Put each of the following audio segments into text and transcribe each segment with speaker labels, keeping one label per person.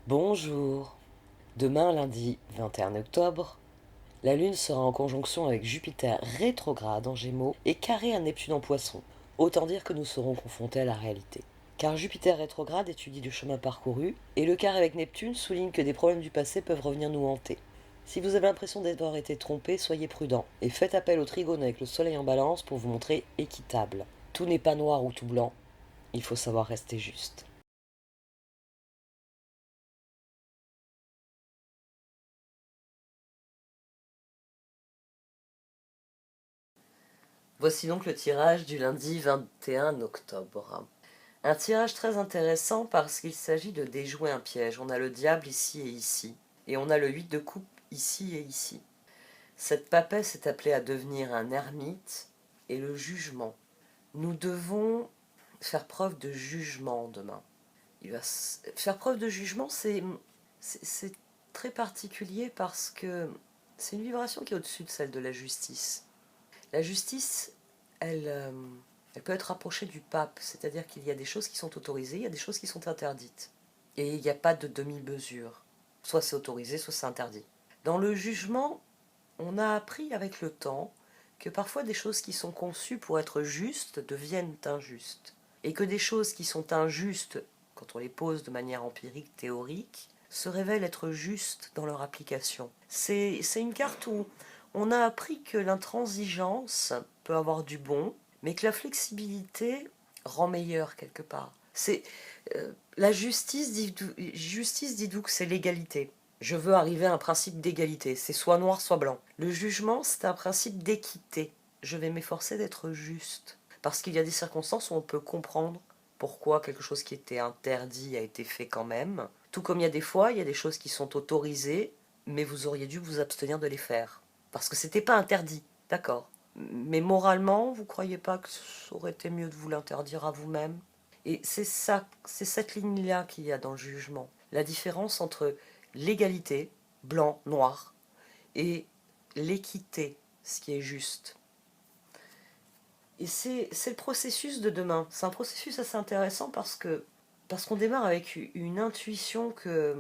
Speaker 1: Bonjour. Demain, lundi 21 octobre, la Lune sera en conjonction avec Jupiter rétrograde en Gémeaux et carré à Neptune en Poisson. Autant dire que nous serons confrontés à la réalité. Car Jupiter rétrograde étudie le chemin parcouru et le carré avec Neptune souligne que des problèmes du passé peuvent revenir nous hanter. Si vous avez l'impression d'avoir été trompé, soyez prudent et faites appel au trigone avec le Soleil en Balance pour vous montrer équitable. Tout n'est pas noir ou tout blanc, il faut savoir rester juste. Voici donc le tirage du lundi 21 octobre. Un tirage très intéressant parce qu'il s'agit de déjouer un piège. On a le diable ici et ici, et on a le 8 de coupe ici et ici. Cette papesse est appelée à devenir un ermite et le jugement. Nous devons faire preuve de jugement demain. Faire preuve de jugement, c'est très particulier parce que c'est une vibration qui est au-dessus de celle de la justice. La justice, elle peut être rapprochée du pape, c'est-à-dire qu'il y a des choses qui sont autorisées, il y a des choses qui sont interdites. Et il n'y a pas de demi-mesure. Soit c'est autorisé, soit c'est interdit. Dans le jugement, on a appris avec le temps que parfois des choses qui sont conçues pour être justes deviennent injustes. Et que des choses qui sont injustes, quand on les pose de manière empirique, théorique, se révèlent être justes dans leur application. C'est une carte où on a appris que l'intransigeance peut avoir du bon, mais que la flexibilité rend meilleur quelque part. La justice, dites-vous que c'est l'égalité. Je veux arriver à un principe d'égalité. C'est soit noir, soit blanc. Le jugement, c'est un principe d'équité. Je vais m'efforcer d'être juste. Parce qu'il y a des circonstances où on peut comprendre pourquoi quelque chose qui était interdit a été fait quand même. Tout comme il y a des fois, il y a des choses qui sont autorisées, mais vous auriez dû vous abstenir de les faire. Parce que c'était pas interdit, d'accord. Mais moralement, vous croyez pas que ça aurait été mieux de vous l'interdire à vous-même? Et c'est ça, c'est cette ligne-là qu'il y a dans le jugement. La différence entre l'égalité, blanc, noir, et l'équité, ce qui est juste. Et c'est le processus de demain. C'est un processus assez intéressant parce qu'on démarre avec une intuition que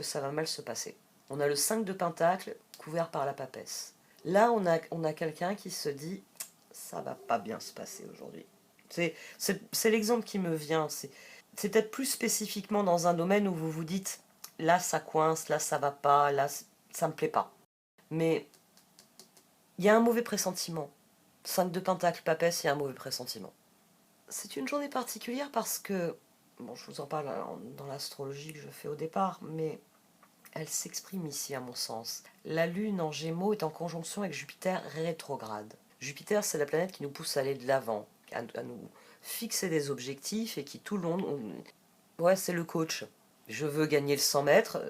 Speaker 1: ça va mal se passer. On a le 5 de Pentacle couvert par la papesse. Là, on a quelqu'un qui se dit ça va pas bien se passer aujourd'hui. C'est l'exemple qui me vient. C'est peut-être plus spécifiquement dans un domaine où vous vous dites là ça coince, là ça va pas, là ça me plaît pas. Mais il y a un mauvais pressentiment. 5 de Pentacle, papesse, il y a un mauvais pressentiment. C'est une journée particulière parce que, bon, je vous en parle dans l'astrologie que je fais au départ, mais elle s'exprime ici à mon sens. La Lune en Gémeaux est en conjonction avec Jupiter rétrograde. Jupiter, c'est la planète qui nous pousse à aller de l'avant, à nous fixer des objectifs et qui tout le long... Ouais, c'est le coach. Je veux gagner le 100 mètres.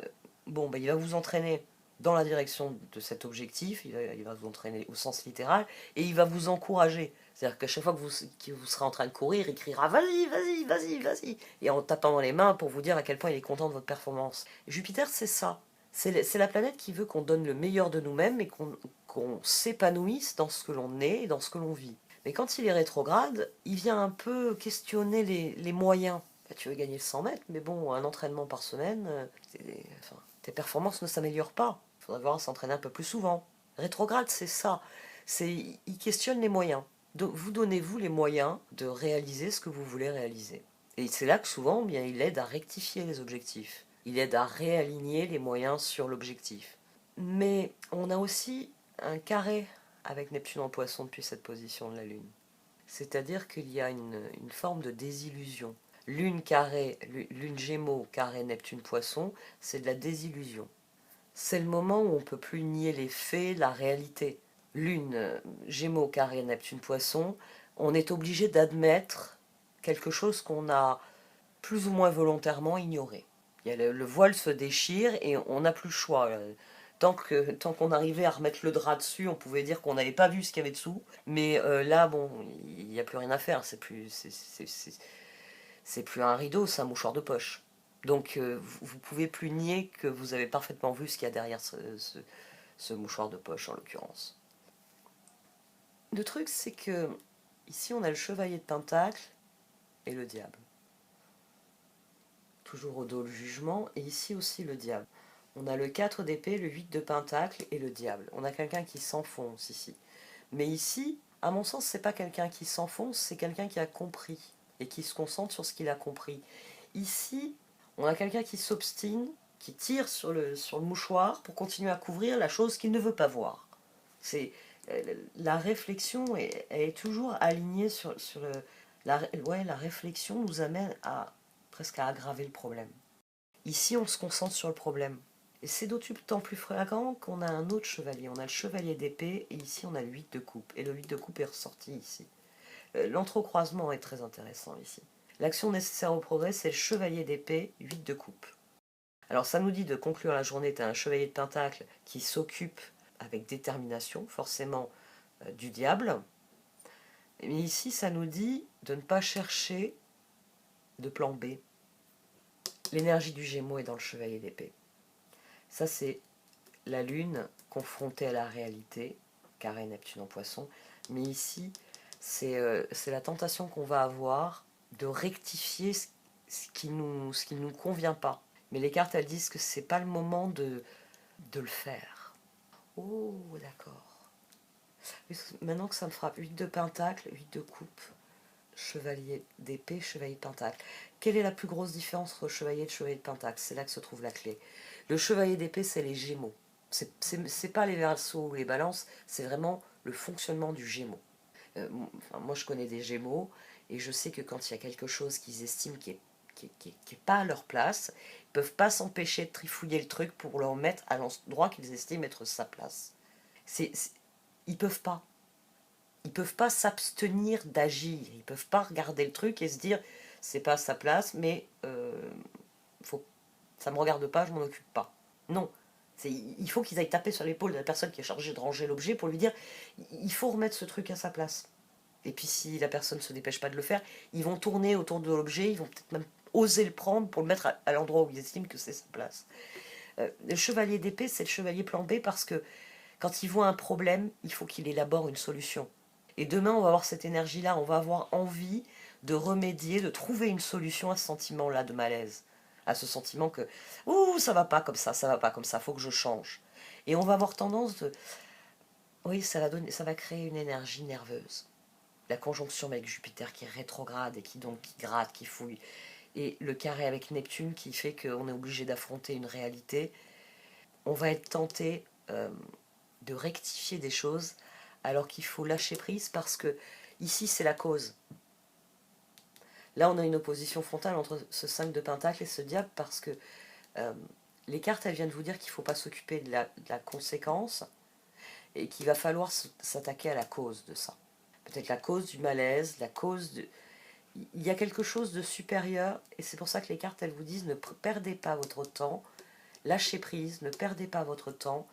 Speaker 1: Bon, bah, il va vous entraîner dans la direction de cet objectif, il va vous entraîner au sens littéral, et il va vous encourager. C'est-à-dire qu'à chaque fois que vous serez en train de courir, il criera vas-y, vas-y, vas-y, vas-y, et en tapant dans les mains pour vous dire à quel point il est content de votre performance. Et Jupiter, c'est ça. C'est la planète qui veut qu'on donne le meilleur de nous-mêmes et qu'on s'épanouisse dans ce que l'on est et dans ce que l'on vit. Mais quand il est rétrograde, il vient un peu questionner les moyens. Bah, tu veux gagner le 100 mètres, mais bon, un entraînement par semaine, enfin, tes performances ne s'améliorent pas. Il faudrait voir s'entraîner un peu plus souvent. Rétrograde, c'est ça. Il questionne les moyens. Donc, vous donnez-vous les moyens de réaliser ce que vous voulez réaliser. Et c'est là que souvent, bien, il aide à rectifier les objectifs. Il aide à réaligner les moyens sur l'objectif. Mais on a aussi un carré avec Neptune en Poisson depuis cette position de la Lune. C'est-à-dire qu'il y a une forme de désillusion. Lune carré, Lune Gémeaux carré Neptune Poisson, c'est de la désillusion. C'est le moment où on ne peut plus nier les faits, la réalité. Lune Gémeaux carré Neptune Poisson, on est obligé d'admettre quelque chose qu'on a plus ou moins volontairement ignoré. Le voile se déchire et on n'a plus le choix. Tant qu'on arrivait à remettre le drap dessus, on pouvait dire qu'on n'avait pas vu ce qu'il y avait dessous. Mais là, bon, il n'y a plus rien à faire. C'est plus un rideau, c'est un mouchoir de poche. Donc vous ne pouvez plus nier que vous avez parfaitement vu ce qu'il y a derrière ce mouchoir de poche en l'occurrence. Le truc, c'est que ici on a le chevalier de Pentacle et le diable. toujours au dos le jugement, et ici aussi le diable. On a le 4 d'épée, le 8 de pentacle et le diable. On a quelqu'un qui s'enfonce ici. Mais ici, à mon sens, c'est pas quelqu'un qui s'enfonce, c'est quelqu'un qui a compris et qui se concentre sur ce qu'il a compris. Ici, on a quelqu'un qui s'obstine, qui tire sur le mouchoir pour continuer à couvrir la chose qu'il ne veut pas voir. C'est la réflexion est toujours alignée sur le... la réflexion nous amène presque à aggraver le problème. Ici, on se concentre sur le problème. Et c'est d'autant plus flagrant qu'on a un autre chevalier. On a le chevalier d'épée et ici on a le 8 de coupe. Et le 8 de coupe est ressorti ici. L'entrecroisement est très intéressant ici. L'action nécessaire au progrès, c'est le chevalier d'épée, 8 de coupe. Alors ça nous dit de conclure la journée, tu as un chevalier de pentacle qui s'occupe avec détermination, forcément du diable. Mais ici, ça nous dit de ne pas chercher de plan B. L'énergie du Gémeaux est dans le chevalier d'épée. Ça, c'est la Lune confrontée à la réalité, carré Neptune en Poisson. Mais ici, c'est la tentation qu'on va avoir de rectifier ce qui ne nous convient pas. Mais les cartes, elles disent que c'est pas le moment de le faire. Oh, d'accord. Maintenant que ça me frappe, 8 de pentacle, 8 de coupe, chevalier d'épée, chevalier de pentacle. Quelle est la plus grosse différence entre chevalier et chevalier de pentacle? C'est là que se trouve la clé. Le chevalier d'épée, c'est les Gémeaux. C'est pas les Verseaux ou les Balances, c'est vraiment le fonctionnement du Gémeaux. Moi, je connais des Gémeaux et je sais que quand il y a quelque chose qu'ils estiment qui est pas à leur place, ils peuvent pas s'empêcher de trifouiller le truc pour le remettre à l'endroit qu'ils estiment être sa place. Ils peuvent pas. Ils peuvent pas s'abstenir d'agir. Ils peuvent pas regarder le truc et se dire c'est pas à sa place, mais ça me regarde pas, je m'en occupe pas. Non. Il faut qu'ils aillent taper sur l'épaule de la personne qui est chargée de ranger l'objet pour lui dire il faut remettre ce truc à sa place. Et puis si la personne ne se dépêche pas de le faire, ils vont tourner autour de l'objet, ils vont peut-être même oser le prendre pour le mettre à l'endroit où ils estiment que c'est sa place. Le chevalier d'épée, c'est le chevalier plan B parce que quand il voit un problème, il faut qu'il élabore une solution. Et demain, on va avoir cette énergie-là, on va avoir envie de remédier, de trouver une solution à ce sentiment-là de malaise. À ce sentiment que « Ouh, ça va pas comme ça va pas comme ça, faut que je change. » Et on va avoir tendance de... Oui, ça va créer une énergie nerveuse. La conjonction avec Jupiter qui est rétrograde et qui gratte, qui fouille. Et le carré avec Neptune qui fait qu'on est obligé d'affronter une réalité. On va être tenté de rectifier des choses alors qu'il faut lâcher prise parce que ici c'est la cause. Là on a une opposition frontale entre ce 5 de pentacle et ce diable parce que les cartes elles viennent vous dire qu'il ne faut pas s'occuper de la conséquence et qu'il va falloir s'attaquer à la cause de ça. Peut-être la cause du malaise, la cause de... Il y a quelque chose de supérieur et c'est pour ça que les cartes elles vous disent ne perdez pas votre temps, lâchez prise, ne perdez pas votre temps,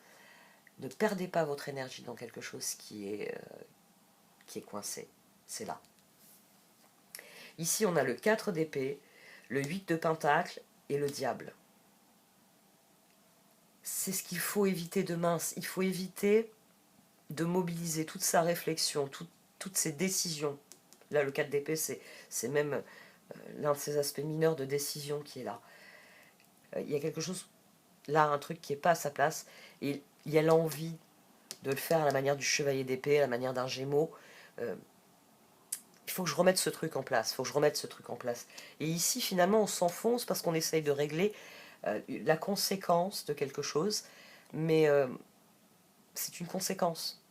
Speaker 1: ne perdez pas votre énergie dans quelque chose qui est coincé. C'est là. Ici, on a le 4 d'épée, le 8 de pentacle et le diable. C'est ce qu'il faut éviter demain. Il faut éviter de mobiliser toute sa réflexion, toutes ses décisions. Là, le 4 d'épée, c'est même l'un de ces aspects mineurs de décision qui est là. Il y a quelque chose, là, un truc qui n'est pas à sa place, et il y a l'envie de le faire à la manière du chevalier d'épée, à la manière d'un Gémeaux. Il faut que je remette ce truc en place, Et ici, finalement, on s'enfonce parce qu'on essaye de régler la conséquence de quelque chose, mais c'est une conséquence.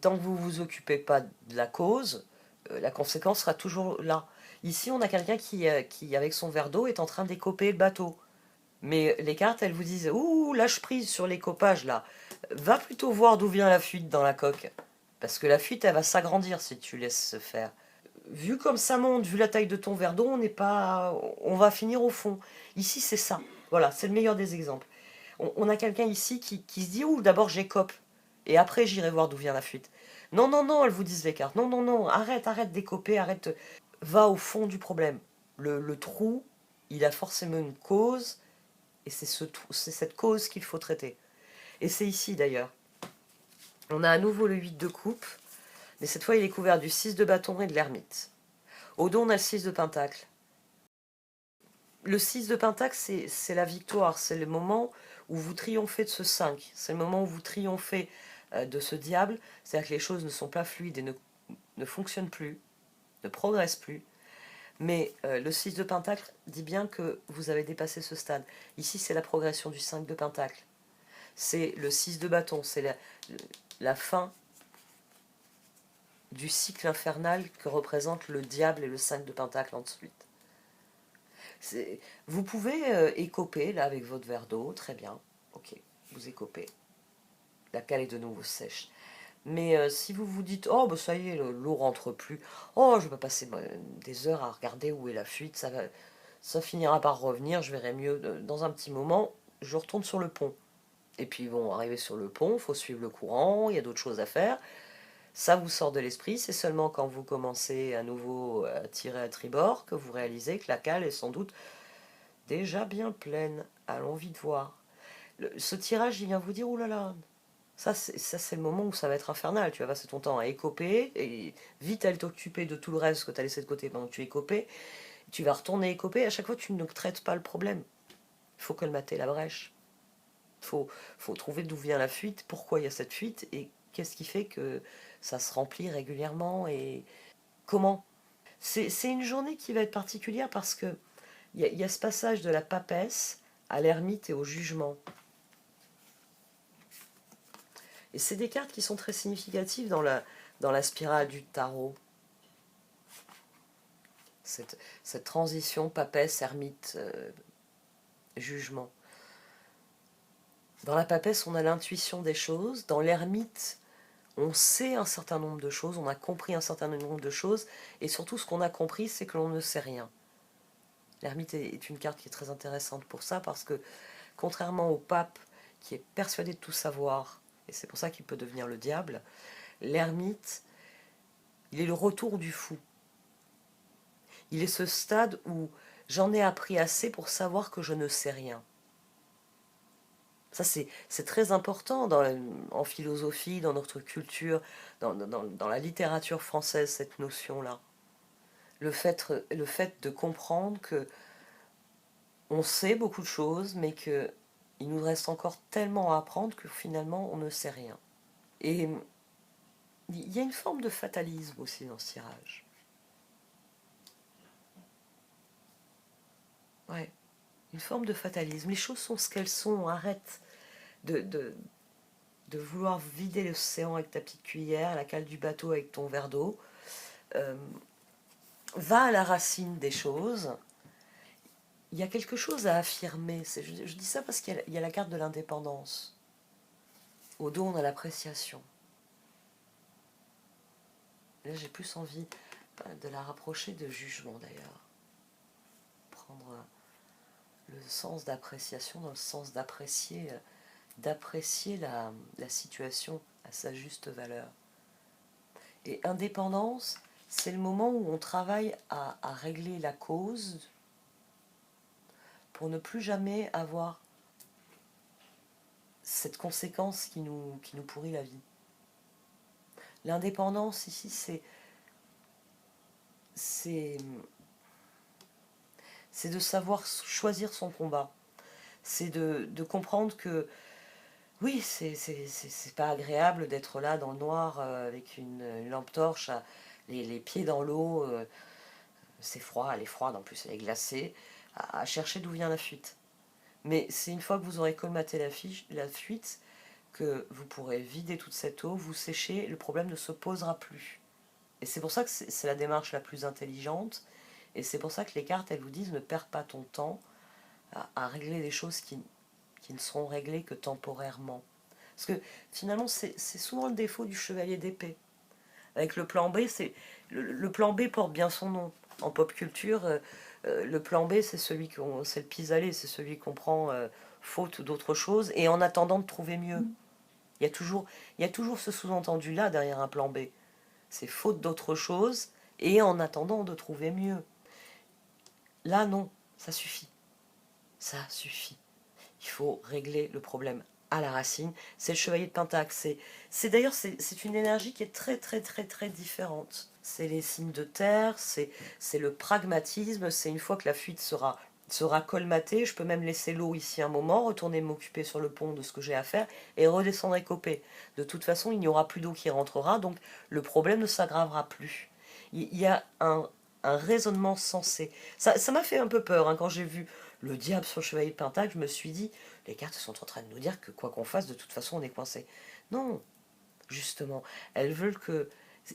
Speaker 1: Tant que vous ne vous occupez pas de la cause, la conséquence sera toujours là. Ici, on a quelqu'un qui, avec son verre d'eau, est en train d'écoper le bateau. Mais les cartes, elles vous disent « Ouh, lâche prise sur l'écopage, là. Va plutôt voir d'où vient la fuite dans la coque. Parce que la fuite, elle va s'agrandir si tu laisses se faire. Vu comme ça monte, vu la taille de ton verre d'eau, on va finir au fond. Ici, c'est ça. Voilà, c'est le meilleur des exemples. On a quelqu'un ici qui se dit « Ouh, d'abord j'écope. Et après, j'irai voir d'où vient la fuite. » Non, non, non, elles vous disent les cartes. Non, non, non, arrête d'écoper, arrête. Va au fond du problème. Le trou, il a forcément une cause... Et c'est cette cause qu'il faut traiter. Et c'est ici d'ailleurs. On a à nouveau le 8 de coupe, mais cette fois il est couvert du 6 de bâton et de l'ermite. Au dos on a le 6 de pentacle. Le 6 de Pentacle, c'est la victoire, c'est le moment où vous triomphez de ce 5, c'est le moment où vous triomphez de ce diable, c'est-à-dire que les choses ne sont pas fluides et ne fonctionnent plus, ne progressent plus. Mais le 6 de Pentacle dit bien que vous avez dépassé ce stade. Ici, c'est la progression du 5 de Pentacle. C'est le 6 de bâton, c'est la fin du cycle infernal que représentent le diable et le 5 de Pentacle ensuite. Vous pouvez écoper là avec votre verre d'eau, très bien, ok, vous écopez. La cale est de nouveau sèche. Mais si vous vous dites, oh bah ça y est, l'eau rentre plus, oh je vais passer des heures à regarder où est la fuite, ça finira par revenir, je verrai mieux dans un petit moment, je retourne sur le pont. Et puis bon, arrivé sur le pont, il faut suivre le courant, il y a d'autres choses à faire. Ça vous sort de l'esprit, c'est seulement quand vous commencez à nouveau à tirer à tribord que vous réalisez que la cale est sans doute déjà bien pleine. Allons vite voir. Ce tirage, il vient vous dire, oulala, ça c'est le moment où ça va être infernal. Tu vas passer ton temps à écoper, et vite aller t'occuper de tout le reste que tu as laissé de côté pendant que tu écopais. Tu vas retourner écoper, à chaque fois tu ne traites pas le problème. Il faut colmater la brèche. Il faut trouver d'où vient la fuite, pourquoi il y a cette fuite, et qu'est-ce qui fait que ça se remplit régulièrement, et comment. C'est une journée qui va être particulière parce que il y a ce passage de la papesse à l'ermite et au jugement. Et c'est des cartes qui sont très significatives dans la spirale du tarot. Cette transition papesse, ermite, jugement. Dans la papesse, on a l'intuition des choses. Dans l'ermite, on sait un certain nombre de choses, on a compris un certain nombre de choses. Et surtout, ce qu'on a compris, c'est que l'on ne sait rien. L'ermite est une carte qui est très intéressante pour ça, parce que contrairement au pape, qui est persuadé de tout savoir, et c'est pour ça qu'il peut devenir le diable, l'ermite, il est le retour du fou. Il est ce stade où j'en ai appris assez pour savoir que je ne sais rien. Ça, c'est très important en philosophie, dans notre culture, dans la littérature française, cette notion-là. Le fait de comprendre que on sait beaucoup de choses, mais qu'il nous reste encore tellement à apprendre que finalement, on ne sait rien. Et il y a une forme de fatalisme aussi dans ce tirage. Ouais, une forme de fatalisme. Les choses sont ce qu'elles sont, arrête de vouloir vider l'océan avec ta petite cuillère, la cale du bateau avec ton verre d'eau. Va à la racine des choses. Il y a quelque chose à affirmer. Je dis ça parce qu'il y a la carte de l'indépendance. Au dos, on a l'appréciation. Là, j'ai plus envie de la rapprocher de jugement, d'ailleurs. Prendre le sens d'appréciation dans le sens d'apprécier la situation à sa juste valeur. Et indépendance, c'est le moment où on travaille à régler la cause pour ne plus jamais avoir cette conséquence qui nous pourrit la vie. L'indépendance ici, c'est de savoir choisir son combat. C'est de comprendre que oui, c'est pas agréable d'être là dans le noir avec une lampe torche, les pieds dans l'eau, c'est froid, elle est froide en plus, elle est glacée, à chercher d'où vient la fuite. Mais c'est une fois que vous aurez colmaté la fuite que vous pourrez vider toute cette eau, vous sécher, le problème ne se posera plus. Et c'est pour ça que c'est la démarche la plus intelligente, et c'est pour ça que les cartes, elles vous disent ne perds pas ton temps à régler des choses qui ne seront réglées que temporairement. Parce que finalement, c'est souvent le défaut du chevalier d'épée. Avec le plan B, le plan B porte bien son nom. En pop culture, le plan B, c'est le pis-aller, c'est celui qu'on prend faute d'autre chose, et en attendant de trouver mieux. Il y a toujours ce sous-entendu-là derrière un plan B. C'est faute d'autre chose, et en attendant de trouver mieux. Là, non, ça suffit. Ça suffit. Il faut régler le problème à la racine. C'est le chevalier de Pentacle. D'ailleurs, c'est une énergie qui est très, très, très, très différente. C'est les signes de terre, c'est le pragmatisme, c'est une fois que la fuite sera sera colmaté. Je peux même laisser l'eau ici un moment, retourner m'occuper sur le pont de ce que j'ai à faire et redescendre écoper. De toute façon, il n'y aura plus d'eau qui rentrera, donc le problème ne s'aggravera plus. Il y a un raisonnement sensé. Ça m'a fait un peu peur hein, quand j'ai vu le diable sur le chevalier de Pentacle. Je me suis dit, les cartes sont en train de nous dire que quoi qu'on fasse, de toute façon, on est coincé. Non, justement, elles veulent que...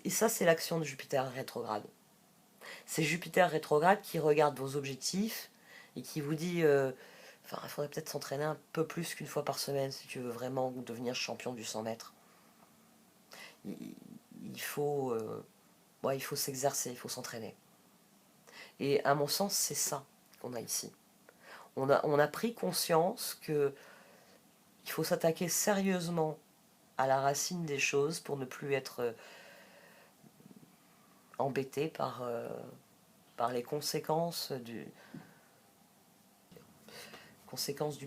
Speaker 1: Et ça, c'est l'action de Jupiter rétrograde. C'est Jupiter rétrograde qui regarde vos objectifs et qui vous dit enfin, il faudrait peut-être s'entraîner un peu plus qu'une fois par semaine si tu veux vraiment devenir champion du 100 mètres. Il faut, il faut s'exercer, il faut s'entraîner. Et à mon sens, c'est ça qu'on a ici. On a pris conscience qu'il faut s'attaquer sérieusement à la racine des choses pour ne plus être embêté par les conséquences du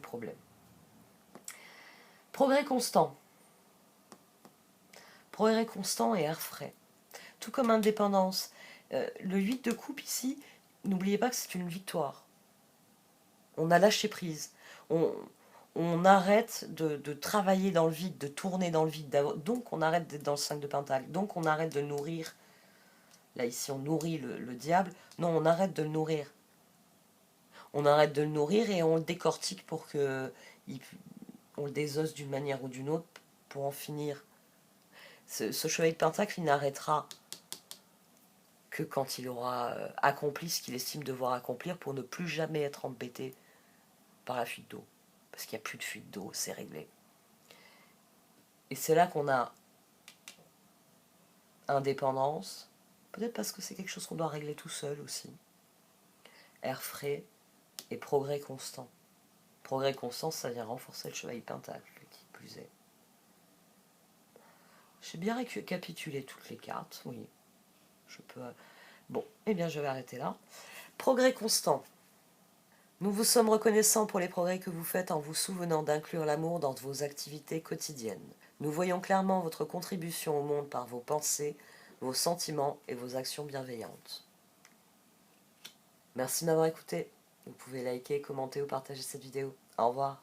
Speaker 1: problème. Progrès constant. Progrès constant et air frais. Tout comme indépendance. Le 8 de coupe ici, n'oubliez pas que c'est une victoire. On a lâché prise. On arrête de travailler dans le vide, de tourner dans le vide. Donc on arrête d'être dans le 5 de Pentacle. Donc on arrête de nourrir. Là ici on nourrit le diable. Non, on arrête de le nourrir. On arrête de le nourrir et on le décortique pour que... on le désosse d'une manière ou d'une autre pour en finir. Ce chevalier de Pentacle, il n'arrêtera que quand il aura accompli ce qu'il estime devoir accomplir pour ne plus jamais être embêté par la fuite d'eau. Parce qu'il n'y a plus de fuite d'eau, c'est réglé. Et c'est là qu'on a indépendance, peut-être parce que c'est quelque chose qu'on doit régler tout seul aussi. Air frais et progrès constant. Progrès constant, ça vient renforcer le chevalier de Pentacle, qui plus est. J'ai bien récapitulé toutes les cartes, oui. Je peux... Bon, eh bien je vais arrêter là. Progrès constant. Nous vous sommes reconnaissants pour les progrès que vous faites en vous souvenant d'inclure l'amour dans vos activités quotidiennes. Nous voyons clairement votre contribution au monde par vos pensées, vos sentiments et vos actions bienveillantes. Merci de m'avoir écouté. Vous pouvez liker, commenter ou partager cette vidéo. Au revoir.